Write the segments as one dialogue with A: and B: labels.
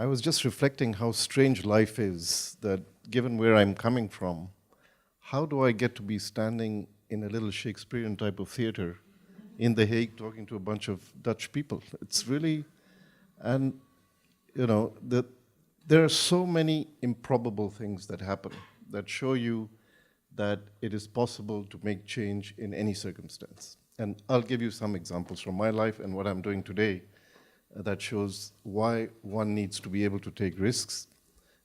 A: I was just reflecting how strange life is, that given where I'm coming from, how do I get to be standing in a little Shakespearean type of theater in The Hague talking to a bunch of Dutch people? It's really, and there are so many improbable things that happen that show you that it is possible to make change in any circumstance. And I'll give you some examples from my life and what I'm doing today that shows why one needs to be able to take risks,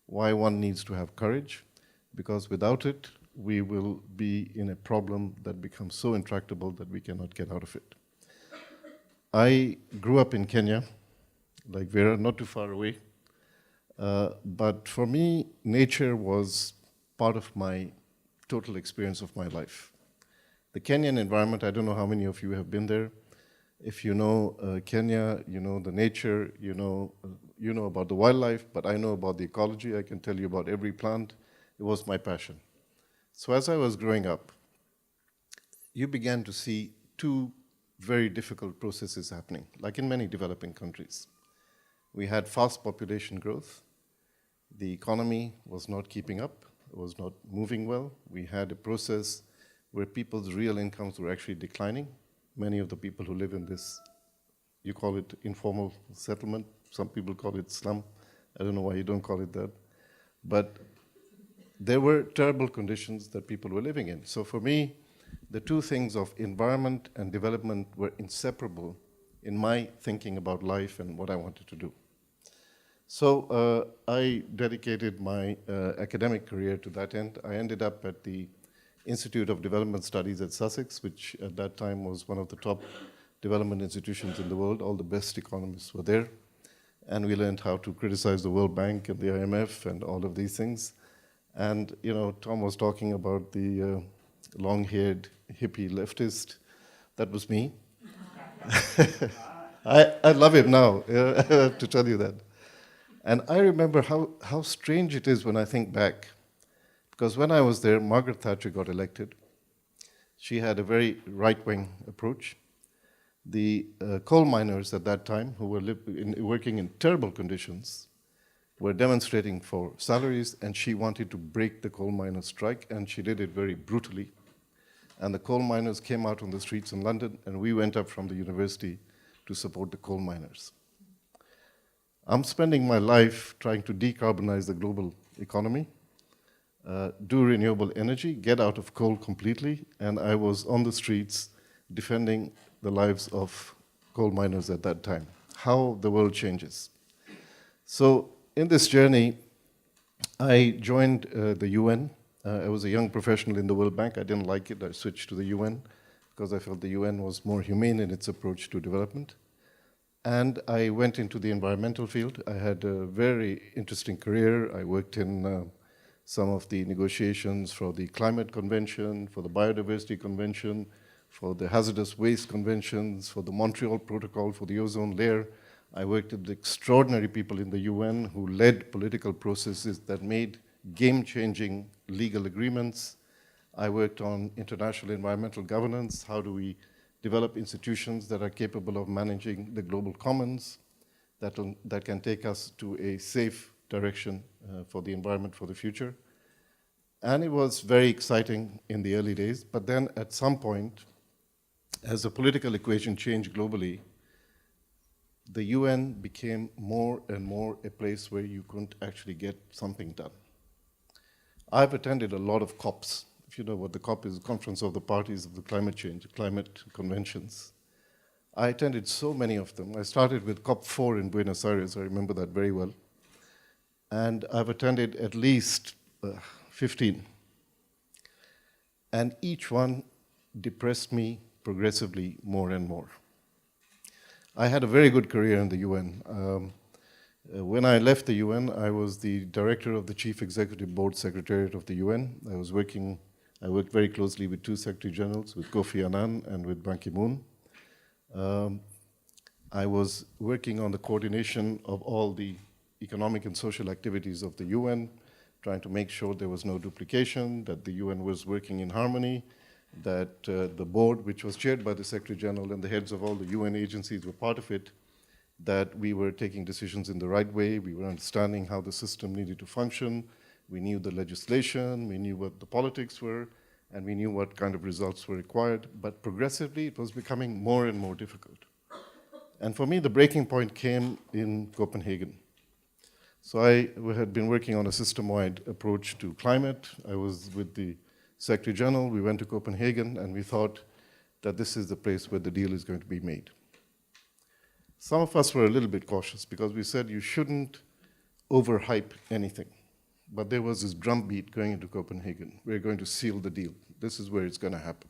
A: why one needs to have courage, because without it, we will be in a problem that becomes so intractable that we cannot get out of it. I grew up in Kenya, like Vera, not too far away. But for me, nature was part of my total experience of my life. The Kenyan environment, I don't know how many of you have been there. If you know Kenya, you know the nature, you know about the wildlife, but I know about the ecology. I can tell you about every plant. It was my passion. So as I was growing up, you began to see two very difficult processes happening, like in many developing countries. We had fast population growth. The economy was not keeping up. It was not moving well. We had a process where people's real incomes were actually declining. Many of the people who live in this, you call it informal settlement. Some people call it slum. I don't know why you don't call it that. But there were terrible conditions that people were living in. So for me, the two things of environment and development were inseparable in my thinking about life and what I wanted to do. So I dedicated my academic career to that end. I ended up at the Institute of Development Studies at Sussex, which at that time was one of the top development institutions in the world. All the best economists were there. And we learned how to criticize the World Bank and the IMF and all of these things. And Tom was talking about the long-haired hippie leftist. That was me. I love him now, I have to tell you that. And I remember how strange it is when I think back. Because when I was there, Margaret Thatcher got elected. She had a very right-wing approach. The coal miners at that time, who were working in terrible conditions, were demonstrating for salaries, and she wanted to break the coal miners' strike, and she did it very brutally. And the coal miners came out on the streets in London, and we went up from the university to support the coal miners. I'm spending my life trying to decarbonize the global economy, do renewable energy, get out of coal completely, and I was on the streets defending the lives of coal miners at that time. How the world changes. So in this journey, I joined the UN. I was a young professional in the World Bank. I didn't like it. I switched to the UN because I felt the UN was more humane in its approach to development. And I went into the environmental field. I had a very interesting career. I worked in some of the negotiations for the Climate Convention, for the Biodiversity Convention, for the Hazardous Waste Conventions, for the Montreal Protocol, for the ozone layer. I worked with extraordinary people in the UN who led political processes that made game-changing legal agreements. I worked on international environmental governance. How do we develop institutions that are capable of managing the global commons that can take us to a safe direction for the environment for the future. And it was very exciting in the early days, but then at some point, as the political equation changed globally, the UN became more and more a place where you couldn't actually get something done. I've attended a lot of COPs. If you know what the COP is, Conference of the Parties of the Climate Change, climate conventions. I attended so many of them. I started with COP4 in Buenos Aires, I remember that very well. And I've attended at least 15. And each one depressed me progressively more and more. I had a very good career in the UN. When I left the UN, I was the director of the Chief Executive Board Secretariat of the UN. I worked very closely with two Secretary Generals, with Kofi Annan and with Ban Ki-moon. I was working on the coordination of all the economic and social activities of the UN, trying to make sure there was no duplication, that the UN was working in harmony, that the board, which was chaired by the Secretary General and the heads of all the UN agencies were part of it, that we were taking decisions in the right way, we were understanding how the system needed to function, we knew the legislation, we knew what the politics were, and we knew what kind of results were required, but progressively it was becoming more and more difficult. And for me, the breaking point came in Copenhagen. So I had been working on a system-wide approach to climate. I was with the Secretary General, we went to Copenhagen, and we thought that this is the place where the deal is going to be made. Some of us were a little bit cautious because we said you shouldn't overhype anything. But there was this drumbeat going into Copenhagen. We're going to seal the deal. This is where it's going to happen.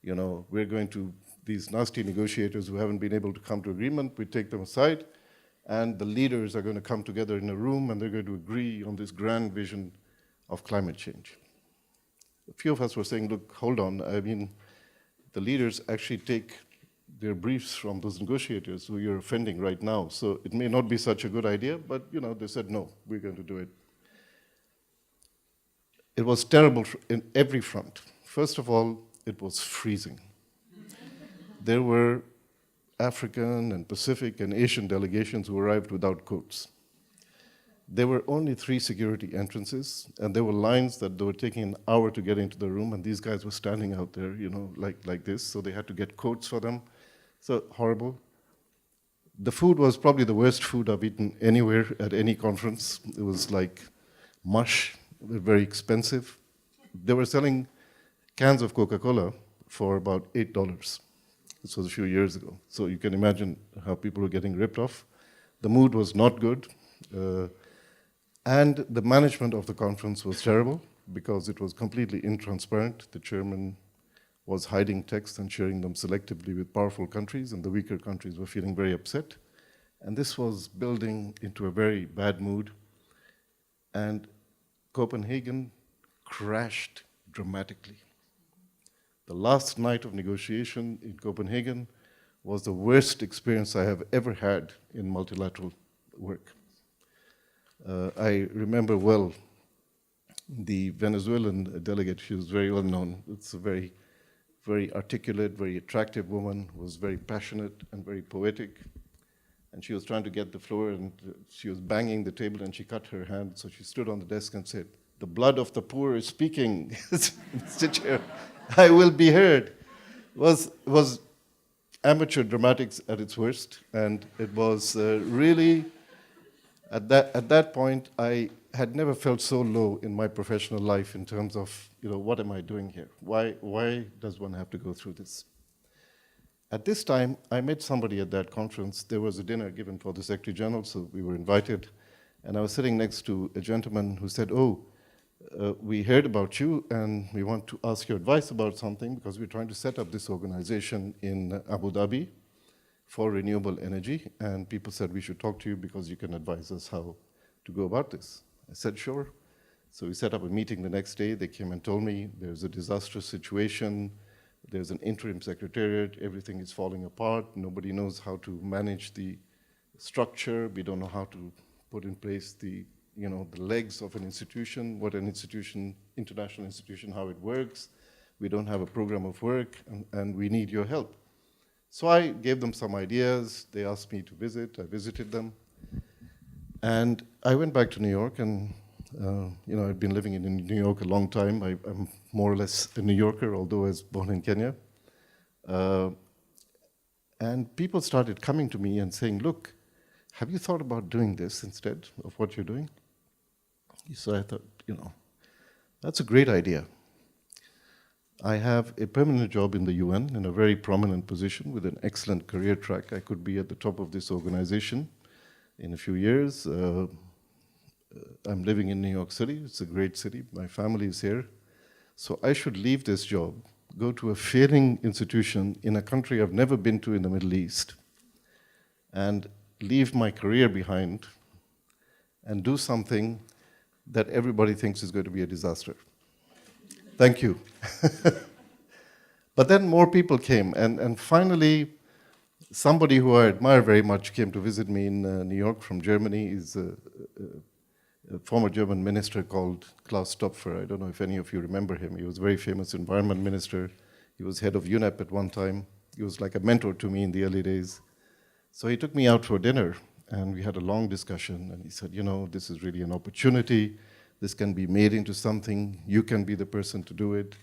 A: You know, we're going to, these nasty negotiators who haven't been able to come to agreement, we take them aside, and the leaders are going to come together in a room and they're going to agree on this grand vision of climate change. A few of us were saying, look, hold on, I mean, the leaders actually take their briefs from those negotiators who you're offending right now, so it may not be such a good idea, but you know, they said, no, we're going to do it. It was terrible in every front. First of all, it was freezing. There were African and Pacific and Asian delegations who arrived without coats. There were only 3 security entrances, and there were lines that they were taking an hour to get into the room, and these guys were standing out there, you know, like this, so they had to get coats for them. So horrible. The food was probably the worst food I've eaten anywhere at any conference. It was like mush. They were very expensive. They were selling cans of Coca-Cola for about $8. This was a few years ago. So you can imagine how people were getting ripped off. The mood was not good. And the management of the conference was terrible because it was completely intransparent. The chairman was hiding texts and sharing them selectively with powerful countries, and the weaker countries were feeling very upset. And this was building into a very bad mood. And Copenhagen crashed dramatically. The last night of negotiation in Copenhagen was the worst experience I have ever had in multilateral work. I remember well the Venezuelan delegate. She was very well known. It's a very, very articulate, very attractive woman who was very passionate and very poetic. And she was trying to get the floor, and she was banging the table, and she cut her hand. So she stood on the desk and said, "The blood of the poor is speaking." Mr. Chair, I will be heard. It was amateur dramatics at its worst, and it was really, at that point, I had never felt so low in my professional life in terms of, you know, what am I doing here? Why does one have to go through this? At this time, I met somebody at that conference. There was a dinner given for the Secretary General, so we were invited. And I was sitting next to a gentleman who said, we heard about you and we want to ask your advice about something because we're trying to set up this organization in Abu Dhabi for renewable energy. And people said we should talk to you because you can advise us how to go about this. I said, sure. So we set up a meeting the next day. They came and told me there's a disastrous situation. There's an interim secretariat. Everything is falling apart. Nobody knows how to manage the structure. We don't know how to put in place the legs of an institution, what an institution, international institution, how it works. We don't have a program of work, and we need your help. So I gave them some ideas. They asked me to visit. I visited them. And I went back to New York, and I've been living in New York a long time. I'm more or less a New Yorker, although I was born in Kenya. And people started coming to me and saying, look, have you thought about doing this instead of what you're doing? So I thought, that's a great idea. I have a permanent job in the UN in a very prominent position with an excellent career track. I could be at the top of this organization in a few years. I'm living in New York City. It's a great city. My family is here. So I should leave this job, go to a failing institution in a country I've never been to in the Middle East, and leave my career behind and do something that everybody thinks is going to be a disaster. Thank you. But then more people came, and finally, somebody who I admire very much came to visit me in New York from Germany. He's a former German minister called Klaus Stopfer. I don't know if any of you remember him. He was a very famous environment minister. He was head of UNEP at one time. He was like a mentor to me in the early days. So he took me out for dinner, and we had a long discussion, and he said, you know, this is really an opportunity. This can be made into something. You can be the person to do it.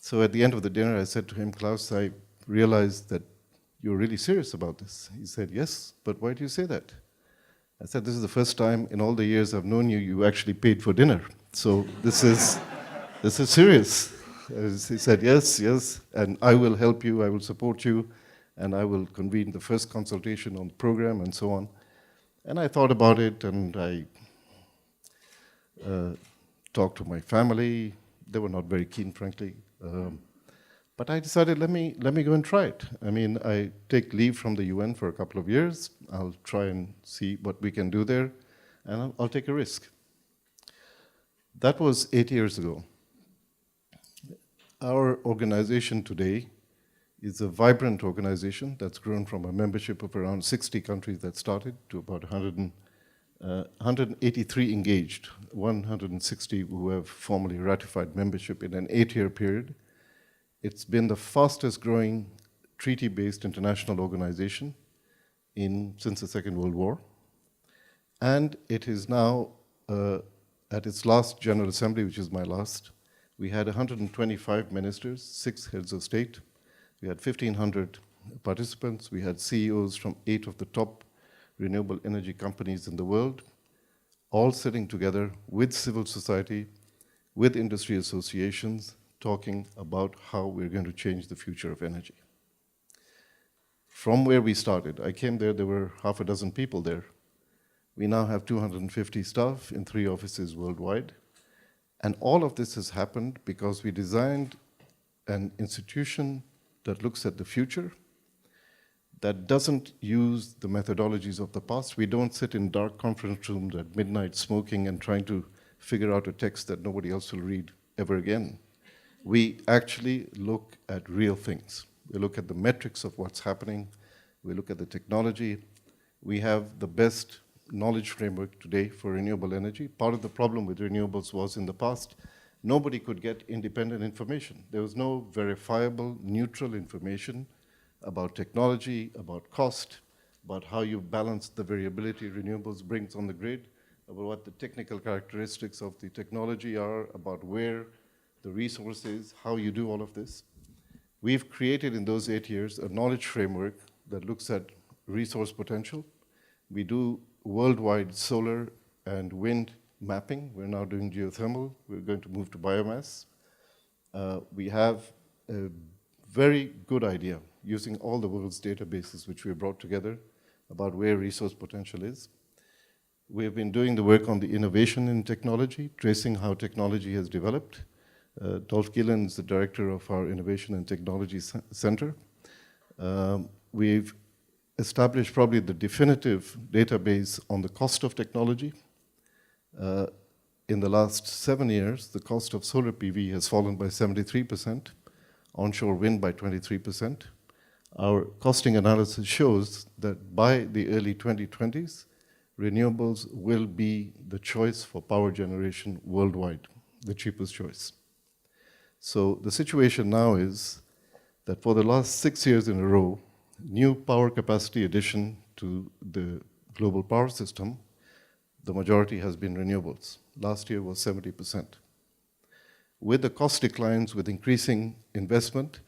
A: So at the end of the dinner, I said to him, Klaus, I realized that you're really serious about this. He said, yes, but why do you say that? I said, this is the first time in all the years I've known you, you actually paid for dinner. So this is serious. He said, yes, yes, and I will help you, I will support you, and I will convene the first consultation on the program and so on. And I thought about it, and I talked to my family. They were not very keen, frankly. But I decided, let me go and try it. I mean, I take leave from the UN for a couple of years. I'll try and see what we can do there, and I'll take a risk. That was 8 years ago. Our organization today is a vibrant organization that's grown from a membership of around 60 countries that started to about 183 engaged, 160 who have formally ratified membership in an 8-year period. It's been the fastest growing treaty-based international organization since the Second World War. And it is now, at its last General Assembly, which is my last, we had 125 ministers, 6 heads of state. We had 1,500 participants. We had CEOs from 8 of the top renewable energy companies in the world, all sitting together with civil society, with industry associations, talking about how we're going to change the future of energy. From where we started, I came there were half a dozen people there. We now have 250 staff in 3 offices worldwide. And all of this has happened because we designed an institution that looks at the future, that doesn't use the methodologies of the past. We don't sit in dark conference rooms at midnight smoking and trying to figure out a text that nobody else will read ever again. We actually look at real things. We look at the metrics of what's happening. We look at the technology. We have the best knowledge framework today for renewable energy. Part of the problem with renewables was in the past, nobody could get independent information. There was no verifiable, neutral information about technology, about cost, about how you balance the variability renewables brings on the grid, about what the technical characteristics of the technology are, about where the resource is, how you do all of this. We've created in those 8 years a knowledge framework that looks at resource potential. We do worldwide solar and wind mapping. We're now doing geothermal. We're going to move to biomass. We have a very good idea using all the world's databases which we brought together about where resource potential is. We have been doing the work on the innovation in technology, tracing how technology has developed. Dolph Gillen is the director of our Innovation and Technology Center. We've established probably the definitive database on the cost of technology. In the last 7 years, the cost of solar PV has fallen by 73%, onshore wind by 23%. Our costing analysis shows that by the early 2020s, renewables will be the choice for power generation worldwide, the cheapest choice. So the situation now is that for the last 6 years in a row, new power capacity addition to the global power system, the majority has been renewables. Last year was 70%. With the cost declines, with increasing investment,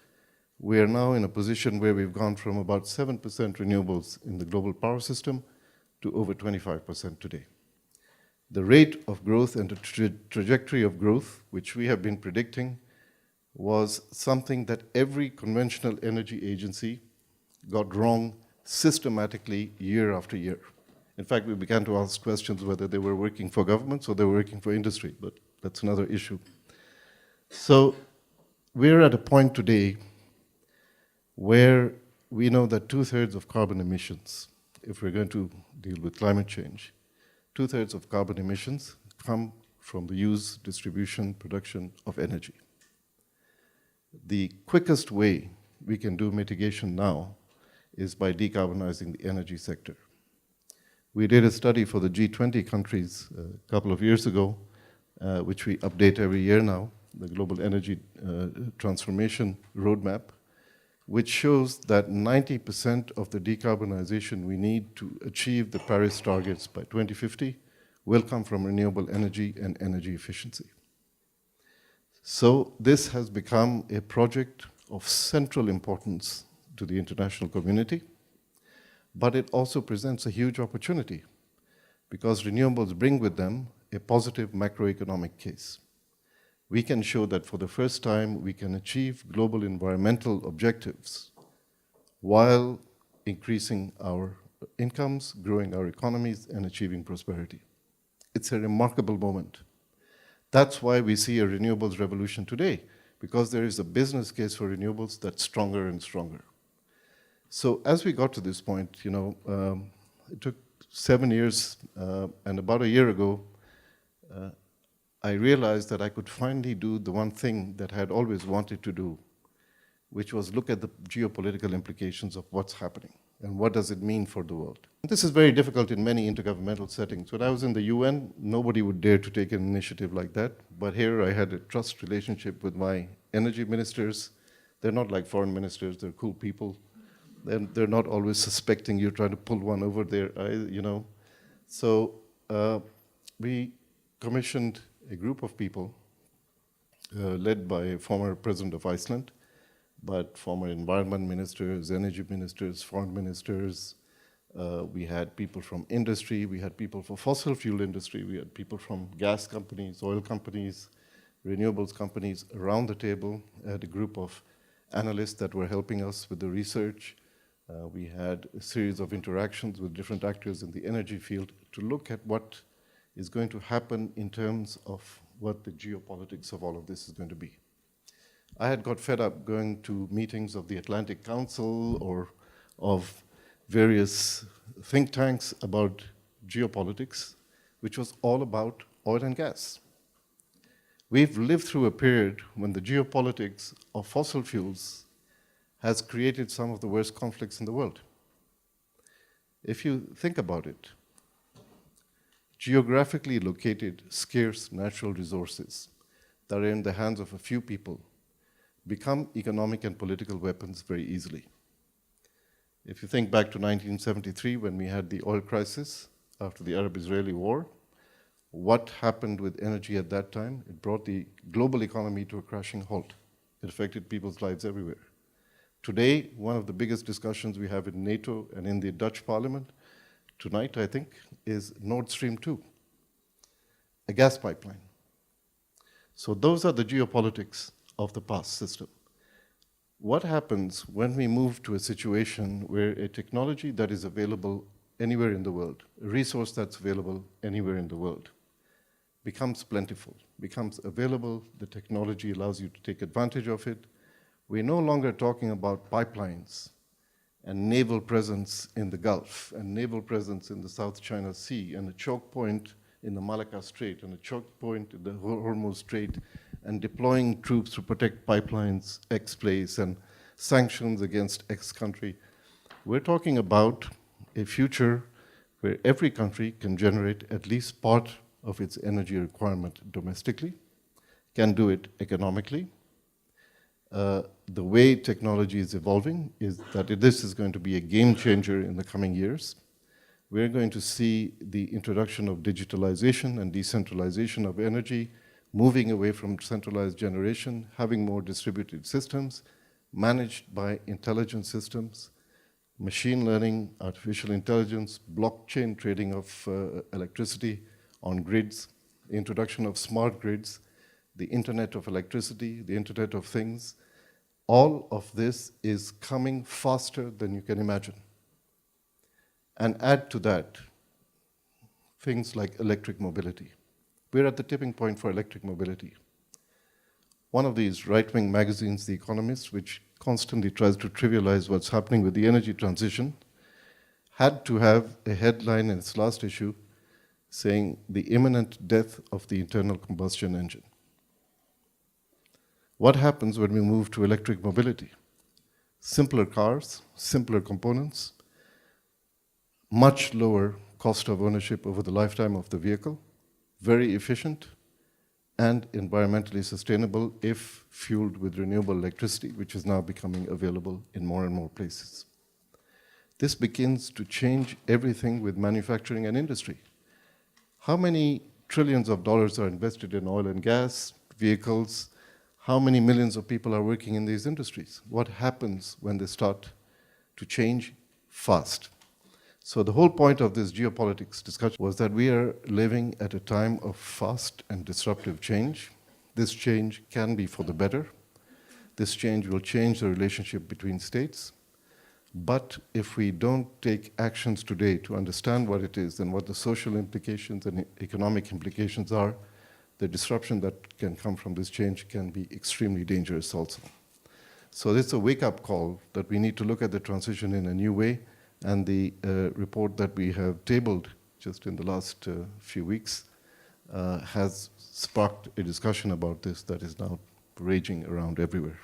A: we are now in a position where we've gone from about 7% renewables in the global power system to over 25% today. The rate of growth and the trajectory of growth, which we have been predicting, was something that every conventional energy agency got wrong systematically year after year. In fact, we began to ask questions whether they were working for governments or they were working for industry, but that's another issue. So we're at a point today where we know that 2/3 of carbon emissions, if we're going to deal with climate change, 2/3 of carbon emissions come from the use, distribution, production of energy. The quickest way we can do mitigation now is by decarbonizing the energy sector. We did a study for the G20 countries a couple of years ago, which we update every year now, the Global Energy Transformation Roadmap. which shows that 90% of the decarbonization we need to achieve the Paris targets by 2050 will come from renewable energy and energy efficiency. So this has become a project of central importance to the international community, but it also presents a huge opportunity because renewables bring with them a positive macroeconomic case. We can show that for the first time we can achieve global environmental objectives while increasing our incomes, growing our economies, and achieving prosperity. It's a remarkable moment. That's why we see a renewables revolution today, because there is a business case for renewables that's stronger and stronger. So as we got to this point, it took 7 years, and about a year ago, I realized that I could finally do the one thing that I had always wanted to do, which was look at the geopolitical implications of what's happening and what does it mean for the world. This is very difficult in many intergovernmental settings. When I was in the UN, nobody would dare to take an initiative like that, but here I had a trust relationship with my energy ministers. They're not like foreign ministers, they're cool people. They're not always suspecting you're trying to pull one over their eye, So we commissioned a group of people led by a former president of Iceland, but former environment ministers, energy ministers, foreign ministers. We had people from industry, we had people from fossil fuel industry, we had people from gas companies, oil companies, renewables companies around the table. I had a group of analysts that were helping us with the research. We had a series of interactions with different actors in the energy field to look at what is going to happen in terms of what the geopolitics of all of this is going to be. I had got fed up going to meetings of the Atlantic Council or of various think tanks about geopolitics, which was all about oil and gas. We've lived through a period when the geopolitics of fossil fuels has created some of the worst conflicts in the world. If you think about it, geographically located scarce natural resources that are in the hands of a few people become economic and political weapons very easily. If you think back to 1973 when we had the oil crisis after the Arab-Israeli war, what happened with energy at that time? It brought the global economy to a crashing halt. It affected people's lives everywhere. Today, one of the biggest discussions we have in NATO and in the Dutch parliament tonight, I think, is Nord Stream 2, a gas pipeline. So those are the geopolitics of the past system. What happens when we move to a situation where a technology that is available anywhere in the world, a resource that's available anywhere in the world, becomes plentiful, becomes available, the technology allows you to take advantage of it. We're no longer talking about pipelines and naval presence in the Gulf and naval presence in the South China Sea and a choke point in the Malacca Strait and a choke point in the Hormuz Strait and deploying troops to protect pipelines X place and sanctions against X country. We're talking about a future where every country can generate at least part of its energy requirement domestically, can do it economically. The way technology is evolving is that this is going to be a game changer in the coming years. We're going to see the introduction of digitalization and decentralization of energy, moving away from centralized generation, having more distributed systems, managed by intelligent systems, machine learning, artificial intelligence, blockchain trading of electricity on grids, the introduction of smart grids, the Internet of Electricity, the Internet of Things. All of this is coming faster than you can imagine. And add to that things like electric mobility. We're at the tipping point for electric mobility. One of these right-wing magazines, The Economist, which constantly tries to trivialize what's happening with the energy transition, had to have a headline in its last issue saying the imminent death of the internal combustion engine. What happens when we move to electric mobility? Simpler cars, simpler components, much lower cost of ownership over the lifetime of the vehicle, very efficient, and environmentally sustainable if fueled with renewable electricity, which is now becoming available in more and more places. This begins to change everything with manufacturing and industry. How many trillions of dollars are invested in oil and gas, vehicles? How many millions of people are working in these industries? What happens when they start to change fast? So the whole point of this geopolitics discussion was that we are living at a time of fast and disruptive change. This change can be for the better. This change will change the relationship between states. But if we don't take actions today to understand what it is and what the social implications and economic implications are, the disruption that can come from this change can be extremely dangerous also. So it's a wake-up call that we need to look at the transition in a new way, and the report that we have tabled just in the last few weeks has sparked a discussion about this that is now raging around everywhere.